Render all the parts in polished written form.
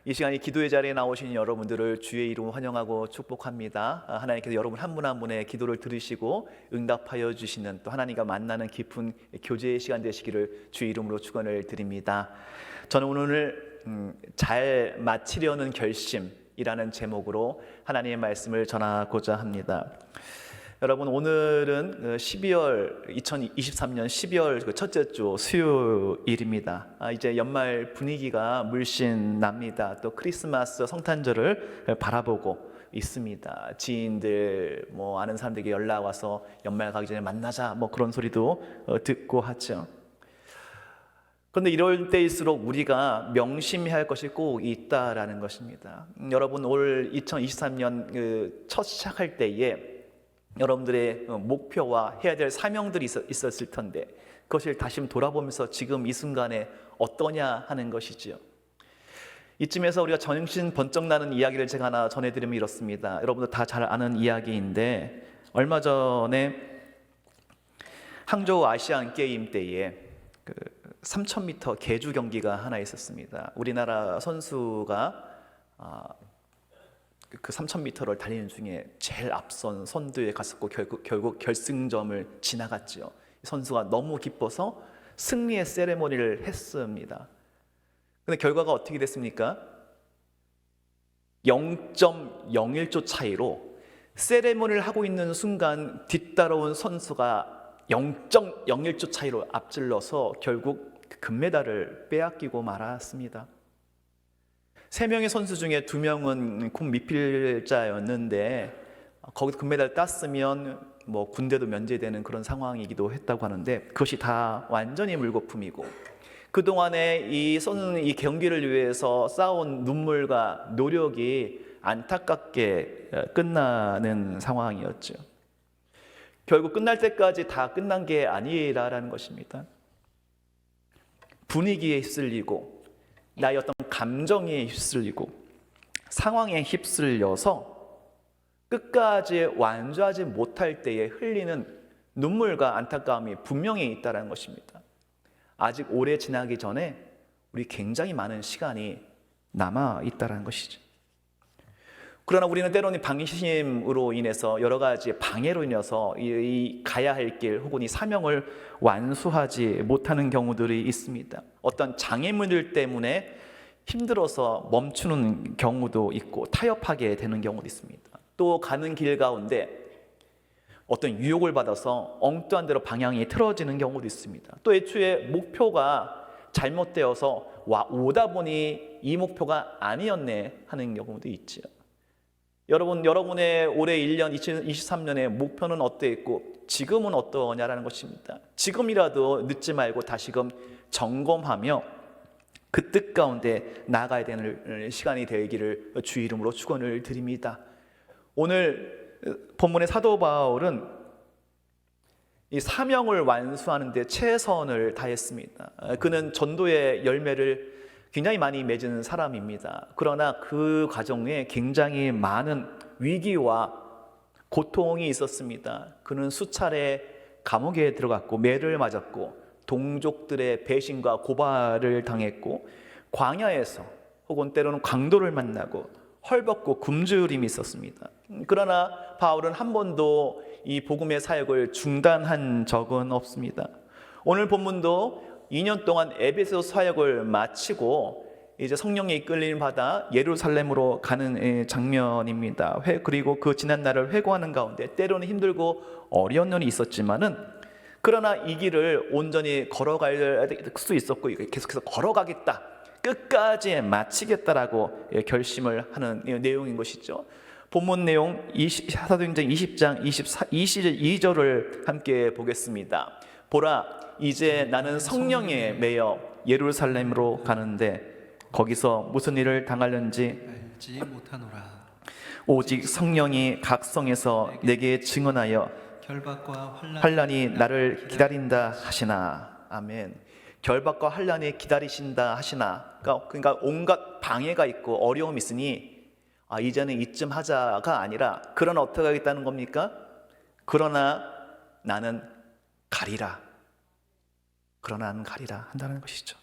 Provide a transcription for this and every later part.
이 시간 이 기도의 자리에 나오신 여러분들을 주의 이름으로 환영하고 축복합니다. 하나님께서 여러분 한 분 한 분의 기도를 들으시고 응답하여 주시는, 또 하나님과 만나는 깊은 교제의 시간 되시기를 주의 이름으로 축원을 드립니다. 저는 오늘 잘 마치려는 결심이라는 제목으로 하나님의 말씀을 전하고자 합니다. 여러분, 오늘은 2023년 12월 첫째 주 수요일입니다. 이제 연말 분위기가 물씬 납니다. 또 크리스마스 성탄절을 바라보고 있습니다. 지인들, 아는 사람들에게 연락 와서 연말 가기 전에 만나자, 그런 소리도 듣고 하죠. 그런데 이럴 때일수록 우리가 명심해야 할 것이 꼭 있다라는 것입니다. 여러분, 올 2023년 첫 시작할 때에 여러분들의 목표와 해야 될 사명들이 있었을 텐데, 그것을 다시 돌아보면서 지금 이 순간에 어떠냐 하는 것이지요. 이쯤에서 우리가 정신 번쩍 나는 이야기를 제가 하나 전해드리면 이렇습니다. 여러분들 다 잘 아는 이야기인데, 얼마 전에 항저우 아시안 게임 때에 3000m 계주 경기가 하나 있었습니다. 우리나라 선수가 그 3000m를 달리는 중에 제일 앞선 선두에 갔었고 결국 결승점을 지나갔지요. 선수가 너무 기뻐서 승리의 세레모니를 했습니다. 근데 결과가 어떻게 됐습니까? 0.01초 차이로 세레모니를 하고 있는 순간 뒤따라온 선수가 0.01초 차이로 앞질러서 결국 금메달을 빼앗기고 말았습니다. 3명의 선수 중에 2명은 콩 미필자였는데 거기서 금메달 땄으면 군대도 면제되는 그런 상황이기도 했다고 하는데, 그것이 다 완전히 물거품이고, 그동안에 이 경기를 위해서 쌓아온 눈물과 노력이 안타깝게 끝나는 상황이었죠. 결국 끝날 때까지 다 끝난 게 아니라는 것입니다. 분위기에 휩쓸리고 나의 어떤 감정에 휩쓸리고 상황에 휩쓸려서 끝까지 완주하지 못할 때에 흘리는 눈물과 안타까움이 분명히 있다는 것입니다. 아직 오래 지나기 전에 우리 굉장히 많은 시간이 남아 있다는 것이죠. 그러나 우리는 때로는 방심으로 인해서, 여러 가지 방해로 인해서 이 가야 할 길 혹은 이 사명을 완수하지 못하는 경우들이 있습니다. 어떤 장애물들 때문에 힘들어서 멈추는 경우도 있고 타협하게 되는 경우도 있습니다. 또 가는 길 가운데 어떤 유혹을 받아서 엉뚱한 대로 방향이 틀어지는 경우도 있습니다. 또 애초에 목표가 잘못되어서 오다 보니 이 목표가 아니었네 하는 경우도 있죠. 여러분의 올해 1년 2023년의 목표는 어떠했고 지금은 어떠냐라는 것입니다. 지금이라도 늦지 말고 다시금 점검하며 그 뜻 가운데 나아가야 되는 시간이 되기를 주 이름으로 축원을 드립니다. 오늘 본문의 사도 바울은 이 사명을 완수하는 데 최선을 다했습니다. 그는 전도의 열매를 굉장히 많이 맺은 사람입니다. 그러나 그 과정에 굉장히 많은 위기와 고통이 있었습니다. 그는 수차례 감옥에 들어갔고 매를 맞았고 동족들의 배신과 고발을 당했고 광야에서 혹은 때로는 강도를 만나고 헐벗고 굶주림이 있었습니다. 그러나 바울은 한 번도 이 복음의 사역을 중단한 적은 없습니다. 오늘 본문도 2년 동안 에베소 사역을 마치고 이제 성령의 이끌림을 받아 예루살렘으로 가는 장면입니다. 그리고 그 지난 날을 회고하는 가운데 때로는 힘들고 어려운 면이 있었지만은, 그러나 이 길을 온전히 걸어갈 수 있었고 계속해서 걸어가겠다, 끝까지 마치겠다라고 결심을 하는 내용인 것이죠. 본문 내용 사도행전 20장 22절을 함께 보겠습니다. 보라, 이제 나는 성령에 매여 예루살렘으로 가는데 거기서 무슨 일을 당하려는지 알지 못하노라. 오직 성령이 각 성에서 내게 증언하여 결박과 환난이 나를 기다린다 하시나. 아멘. 결박과 환난이 기다리신다 하시나. 그러니까 온갖 방해가 있고 어려움이 있으니 이제는 이쯤 하자가 아니라, 그러나 어떻게 하겠다는 겁니까? 그러나 나는 가리라. 그러나 나는 가리라 한다는 것이죠.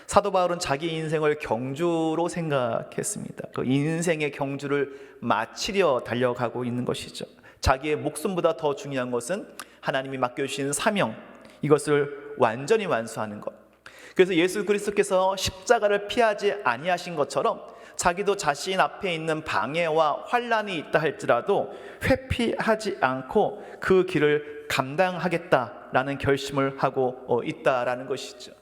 사도 바울은 자기 인생을 경주로 생각했습니다. 그 인생의 경주를 마치려 달려가고 있는 것이죠. 자기의 목숨보다 더 중요한 것은 하나님이 맡겨주신 사명, 이것을 완전히 완수하는 것. 그래서 예수 그리스도께서 십자가를 피하지 아니하신 것처럼 자기도 자신 앞에 있는 방해와 환난이 있다 할지라도 회피하지 않고 그 길을 감당하겠다라는 결심을 하고 있다라는 것이죠.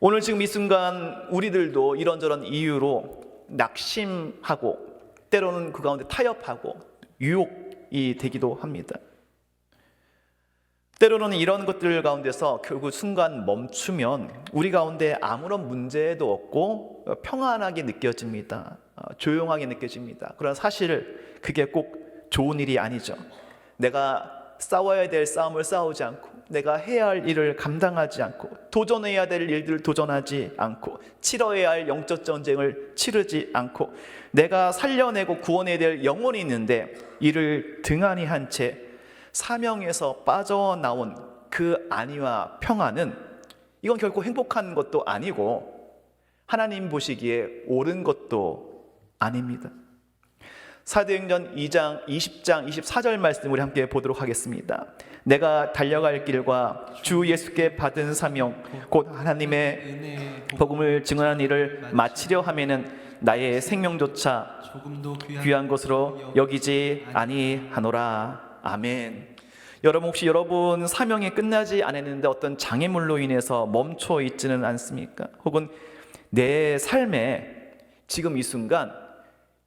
오늘 지금 이 순간 우리들도 이런저런 이유로 낙심하고 때로는 그 가운데 타협하고 유혹이 되기도 합니다. 때로는 이런 것들 가운데서 결국 순간 멈추면 우리 가운데 아무런 문제도 없고 평안하게 느껴집니다. 조용하게 느껴집니다. 그러나 사실 그게 꼭 좋은 일이 아니죠. 내가 싸워야 될 싸움을 싸우지 않고, 내가 해야 할 일을 감당하지 않고, 도전해야 될 일들을 도전하지 않고, 치러야 할 영적 전쟁을 치르지 않고, 내가 살려내고 구원해야 될 영혼이 있는데 이를 등한히 한 채 사명에서 빠져나온 그 안위와 평안은, 이건 결코 행복한 것도 아니고 하나님 보시기에 옳은 것도 아닙니다. 사도행전 2장 20장 24절 말씀 우리 함께 보도록 하겠습니다. 내가 달려갈 길과 주 예수께 받은 사명 곧 하나님의 복음을 증언하는 일을 마치려 하면은 나의 생명조차 조금도 귀한 것으로 여기지 아니하노라. 아멘. 여러분, 혹시 여러분 사명이 끝나지 않았는데 어떤 장애물로 인해서 멈춰 있지는 않습니까? 혹은 내 삶에 지금 이 순간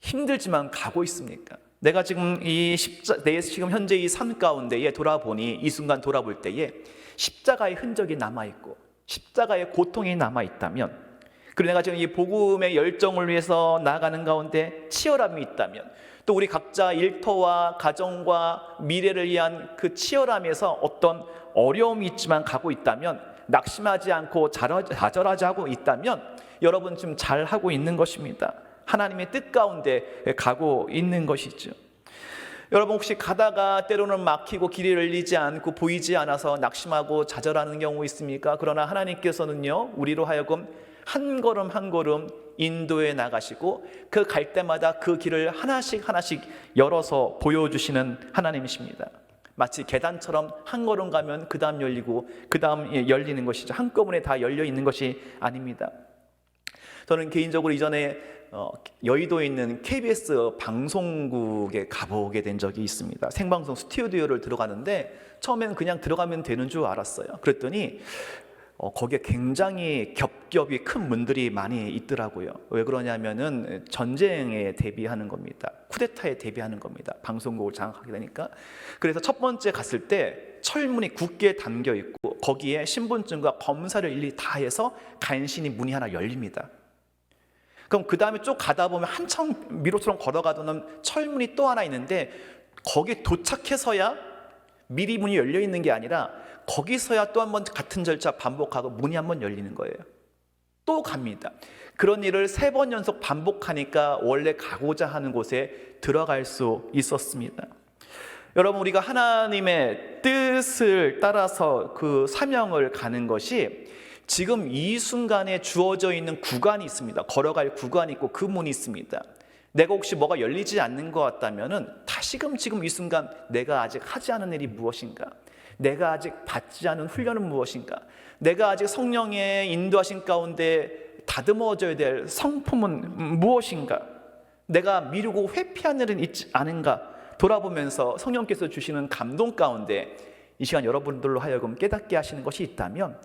힘들지만 가고 있습니까? 내가 지금 내 지금 현재 이 삶 가운데에 돌아보니, 이 순간 돌아볼 때에 십자가의 흔적이 남아있고 십자가의 고통이 남아있다면, 그리고 내가 지금 이 복음의 열정을 위해서 나아가는 가운데 치열함이 있다면, 또 우리 각자 일터와 가정과 미래를 위한 그 치열함에서 어떤 어려움이 있지만 가고 있다면, 낙심하지 않고 좌절하지 하고 있다면 여러분 지금 잘하고 있는 것입니다. 하나님의 뜻 가운데 가고 있는 것이죠. 여러분, 혹시 가다가 때로는 막히고 길이 열리지 않고 보이지 않아서 낙심하고 좌절하는 경우 있습니까? 그러나 하나님께서는요, 우리로 하여금 한 걸음 한 걸음 인도해 나가시고 그 갈 때마다 그 길을 하나씩 하나씩 열어서 보여주시는 하나님이십니다. 마치 계단처럼 한 걸음 가면 그 다음 열리고 그 다음 열리는 것이죠. 한꺼번에 다 열려 있는 것이 아닙니다. 저는 개인적으로 이전에 여의도에 있는 KBS 방송국에 가보게 된 적이 있습니다. 생방송 스튜디오를 들어가는데 처음에는 그냥 들어가면 되는 줄 알았어요. 그랬더니 거기에 굉장히 겹겹이 큰 문들이 많이 있더라고요. 왜 그러냐면은 전쟁에 대비하는 겁니다. 쿠데타에 대비하는 겁니다. 방송국을 장악하게 되니까. 그래서 첫 번째 갔을 때 철문이 굳게 담겨 있고 거기에 신분증과 검사를 일일이 다 해서 간신히 문이 하나 열립니다. 그럼 그 다음에 쭉 가다 보면 한참 미로처럼 걸어가더니 철문이 또 하나 있는데, 거기 도착해서야 미리 문이 열려 있는 게 아니라 거기서야 또 한 번 같은 절차 반복하고 문이 한 번 열리는 거예요. 또 갑니다. 그런 일을 3번 연속 반복하니까 원래 가고자 하는 곳에 들어갈 수 있었습니다. 여러분, 우리가 하나님의 뜻을 따라서 그 사명을 가는 것이 지금 이 순간에 주어져 있는 구간이 있습니다. 걸어갈 구간이 있고 그 문이 있습니다. 내가 혹시 뭐가 열리지 않는 것 같다면은 다시금 지금 이 순간 내가 아직 하지 않은 일이 무엇인가? 내가 아직 받지 않은 훈련은 무엇인가? 내가 아직 성령의 인도하신 가운데 다듬어져야 될 성품은 무엇인가? 내가 미루고 회피한 일은 있지 않은가? 돌아보면서 성령께서 주시는 감동 가운데 이 시간 여러분들로 하여금 깨닫게 하시는 것이 있다면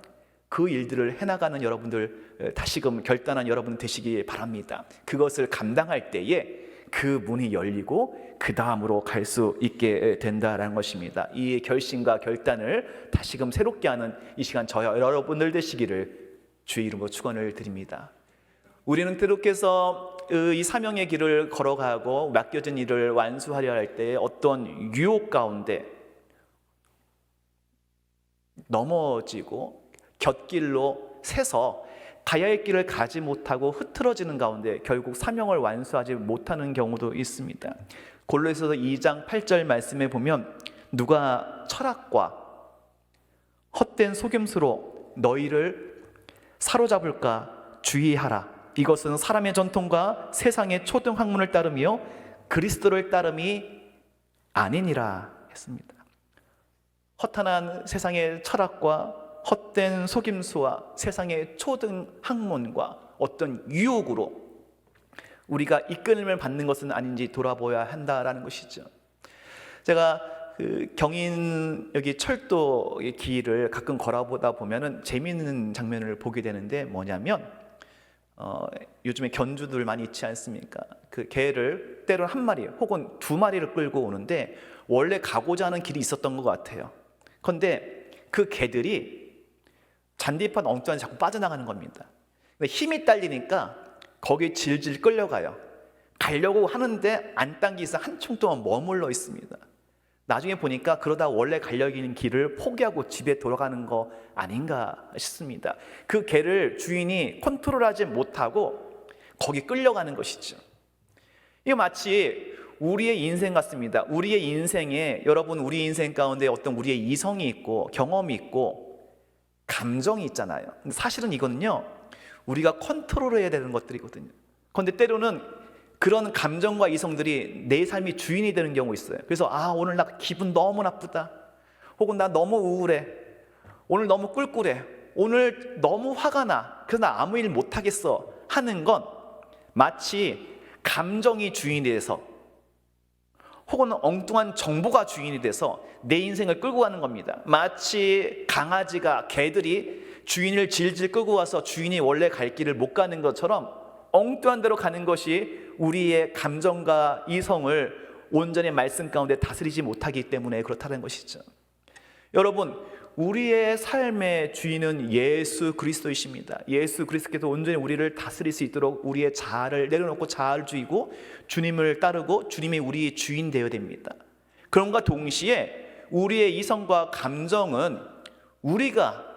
그 일들을 해나가는 여러분들, 다시금 결단한 여러분 되시기 바랍니다. 그것을 감당할 때에 그 문이 열리고 그 다음으로 갈 수 있게 된다는 것입니다. 이 결심과 결단을 다시금 새롭게 하는 이 시간 저와 여러분들 되시기를 주의 이름으로 축원을 드립니다. 우리는 계속해서 이 사명의 길을 걸어가고 맡겨진 일을 완수하려 할 때 어떤 유혹 가운데 넘어지고 곁길로 새서 가야 할 길을 가지 못하고 흐트러지는 가운데 결국 사명을 완수하지 못하는 경우도 있습니다. 골로새서 2장 8절 말씀에 보면 누가 철학과 헛된 속임수로 너희를 사로잡을까 주의하라. 이것은 사람의 전통과 세상의 초등학문을 따르며 그리스도를 따름이 아니니라 했습니다. 허탄한 세상의 철학과 헛된 속임수와 세상의 초등학문과 어떤 유혹으로 우리가 이끌림을 받는 것은 아닌지 돌아보아야 한다라는 것이죠. 제가 경인 여기 철도의 길을 가끔 걸어보다 보면은 재미있는 장면을 보게 되는데 뭐냐면 요즘에 견주들 많이 있지 않습니까? 그 개를 때론 한 마리 혹은 두 마리를 끌고 오는데 원래 가고자 하는 길이 있었던 것 같아요. 그런데 그 개들이 잔디판 엉뚱한 데 자꾸 빠져나가는 겁니다. 근데 힘이 딸리니까 거기에 질질 끌려가요. 가려고 하는데 안 당기서 한참 동안 머물러 있습니다. 나중에 보니까 그러다 원래 가려는 길을 포기하고 집에 돌아가는 거 아닌가 싶습니다. 그 개를 주인이 컨트롤하지 못하고 거기 끌려가는 것이죠. 이거 마치 우리의 인생 같습니다. 우리의 인생에 여러분 우리 인생 가운데 어떤 우리의 이성이 있고 경험이 있고 감정이 있잖아요. 근데 사실은 이거는요 우리가 컨트롤해야 되는 것들이거든요. 그런데 때로는 그런 감정과 이성들이 내 삶의 주인이 되는 경우 있어요. 그래서 오늘 나 기분 너무 나쁘다. 혹은 나 너무 우울해. 오늘 너무 꿀꿀해. 오늘 너무 화가 나. 그래서 나 아무 일 못하겠어 하는 건 마치 감정이 주인이 돼서 혹은 엉뚱한 정보가 주인이 돼서 내 인생을 끌고 가는 겁니다. 마치 강아지가 개들이 주인을 질질 끌고 와서 주인이 원래 갈 길을 못 가는 것처럼 엉뚱한 대로 가는 것이 우리의 감정과 이성을 온전히 말씀 가운데 다스리지 못하기 때문에 그렇다는 것이죠. 여러분, 우리의 삶의 주인은 예수 그리스도이십니다. 예수 그리스도께서 온전히 우리를 다스릴 수 있도록 우리의 자아를 내려놓고 자아주의고 주님을 따르고 주님이 우리의 주인 되어야 됩니다. 그럼과 동시에 우리의 이성과 감정은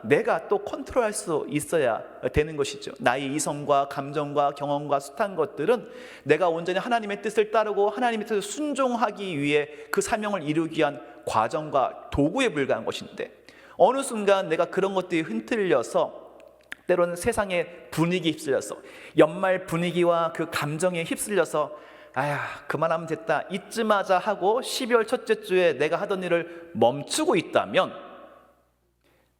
내가 또 컨트롤할 수 있어야 되는 것이죠. 나의 이성과 감정과 경험과 숱한 것들은 내가 온전히 하나님의 뜻을 따르고 하나님의 뜻을 순종하기 위해 그 사명을 이루기 위한 과정과 도구에 불과한 것인데 어느 순간 내가 그런 것들이 흔들려서 때로는 세상의 분위기에 휩쓸려서 연말 분위기와 그 감정에 휩쓸려서 그만하면 됐다 이쯤하자 하고 12월 첫째 주에 내가 하던 일을 멈추고 있다면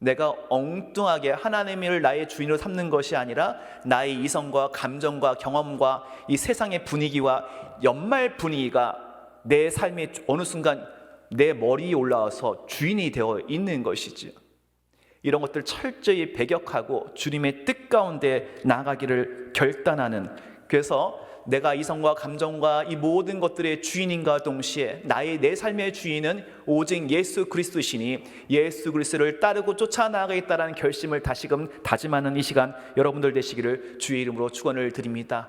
내가 엉뚱하게 하나님을 나의 주인으로 삼는 것이 아니라 나의 이성과 감정과 경험과 이 세상의 분위기와 연말 분위기가 내 삶의 어느 순간 내 머리에 올라와서 주인이 되어 있는 것이지요. 이런 것들 철저히 배격하고 주님의 뜻 가운데 나아가기를 결단하는, 그래서 내가 이성과 감정과 이 모든 것들의 주인인과 동시에 내 삶의 주인은 오직 예수 그리스도시니 예수 그리스도를 따르고 쫓아나가겠다라는 결심을 다시금 다짐하는 이 시간 여러분들 되시기를 주의 이름으로 축원을 드립니다.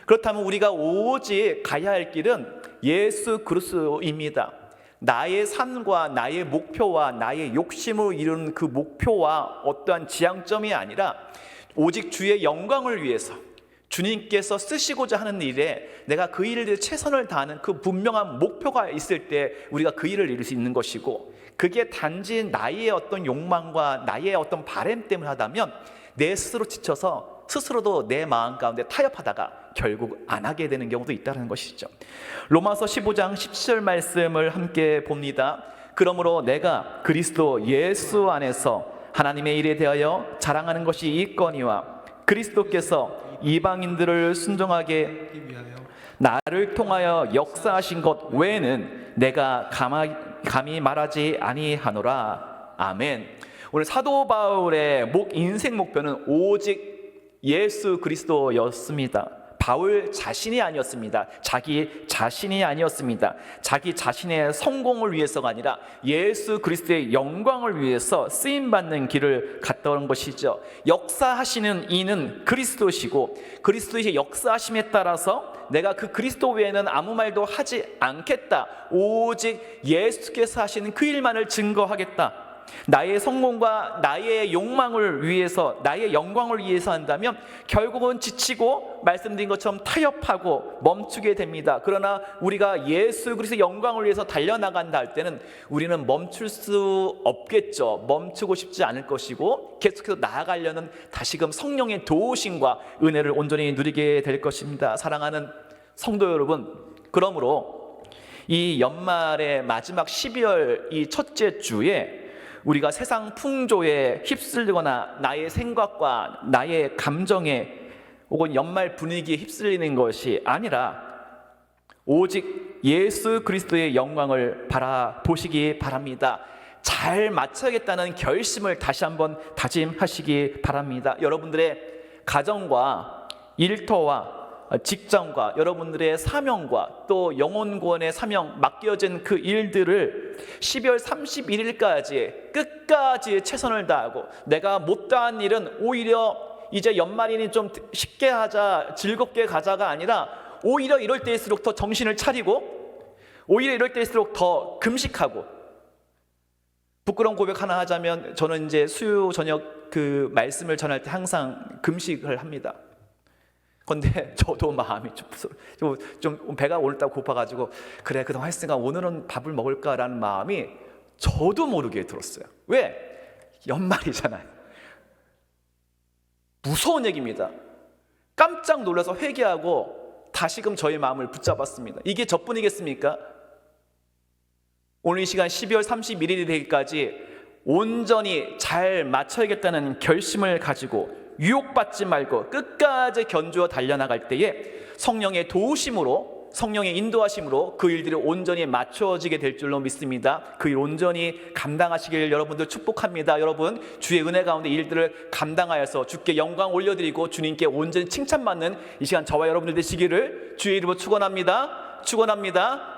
그렇다면 우리가 오직 가야 할 길은 예수 그리스도입니다. 나의 삶과 나의 목표와 나의 욕심으로 이루는 그 목표와 어떠한 지향점이 아니라 오직 주의 영광을 위해서 주님께서 쓰시고자 하는 일에 내가 그 일에 대해 최선을 다하는 그 분명한 목표가 있을 때 우리가 그 일을 이룰 수 있는 것이고, 그게 단지 나의 어떤 욕망과 나의 어떤 바람 때문에 하다면 내 스스로 지쳐서 스스로도 내 마음 가운데 타협하다가 결국 안 하게 되는 경우도 있다는 것이죠. 로마서 15장 17절 말씀을 함께 봅니다. 그러므로 내가 그리스도 예수 안에서 하나님의 일에 대하여 자랑하는 것이 있거니와 그리스도께서 이방인들을 순종하게 나를 통하여 역사하신 것 외에는 내가 감히 말하지 아니하노라. 아멘. 오늘 사도 바울의 인생 목표는 오직 예수 그리스도였습니다. 바울 자신이 아니었습니다. 자기 자신이 아니었습니다. 자기 자신의 성공을 위해서가 아니라 예수 그리스도의 영광을 위해서 쓰임받는 길을 갔던 것이죠. 역사하시는 이는 그리스도시고 그리스도의 역사하심에 따라서 내가 그 그리스도 외에는 아무 말도 하지 않겠다. 오직 예수께서 하시는 그 일만을 증거하겠다. 나의 성공과 나의 욕망을 위해서, 나의 영광을 위해서 한다면 결국은 지치고 말씀드린 것처럼 타협하고 멈추게 됩니다. 그러나 우리가 예수 그리스도의 영광을 위해서 달려나간다 할 때는 우리는 멈출 수 없겠죠. 멈추고 싶지 않을 것이고 계속해서 나아가려는 다시금 성령의 도우심과 은혜를 온전히 누리게 될 것입니다. 사랑하는 성도 여러분, 그러므로 이 연말의 마지막 12월 이 첫째 주에 우리가 세상 풍조에 휩쓸리거나 나의 생각과 나의 감정에 혹은 연말 분위기에 휩쓸리는 것이 아니라 오직 예수 그리스도의 영광을 바라보시기 바랍니다. 잘 맞춰야겠다는 결심을 다시 한번 다짐하시기 바랍니다. 여러분들의 가정과 일터와 직장과 여러분들의 사명과 또 영혼구원의 사명 맡겨진 그 일들을 12월 31일까지 끝까지 최선을 다하고, 내가 못다한 일은 오히려 이제 연말이니 좀 쉽게 하자, 즐겁게 가자가 아니라 오히려 이럴 때일수록 더 정신을 차리고, 오히려 이럴 때일수록 더 금식하고. 부끄러운 고백 하나 하자면 저는 이제 수요 저녁 그 말씀을 전할 때 항상 금식을 합니다. 근데 저도 마음이 좀 배가 오늘따라 고파가지고 그래 그동안 했으니까 오늘은 밥을 먹을까라는 마음이 저도 모르게 들었어요. 왜? 연말이잖아요. 무서운 얘기입니다. 깜짝 놀라서 회개하고 다시금 저의 마음을 붙잡았습니다. 이게 저뿐이겠습니까? 오늘 이 시간 12월 31일이 되기까지 온전히 잘 맞춰야겠다는 결심을 가지고 유혹받지 말고 끝까지 견주어 달려나갈 때에 성령의 도우심으로, 성령의 인도하심으로 그 일들이 온전히 맞춰지게 될 줄로 믿습니다. 그 일 온전히 감당하시길 여러분들 축복합니다. 여러분, 주의 은혜 가운데 일들을 감당하여서 주께 영광 올려드리고 주님께 온전히 칭찬받는 이 시간 저와 여러분들 되시기를 주의 이름으로 축원합니다. 축원합니다.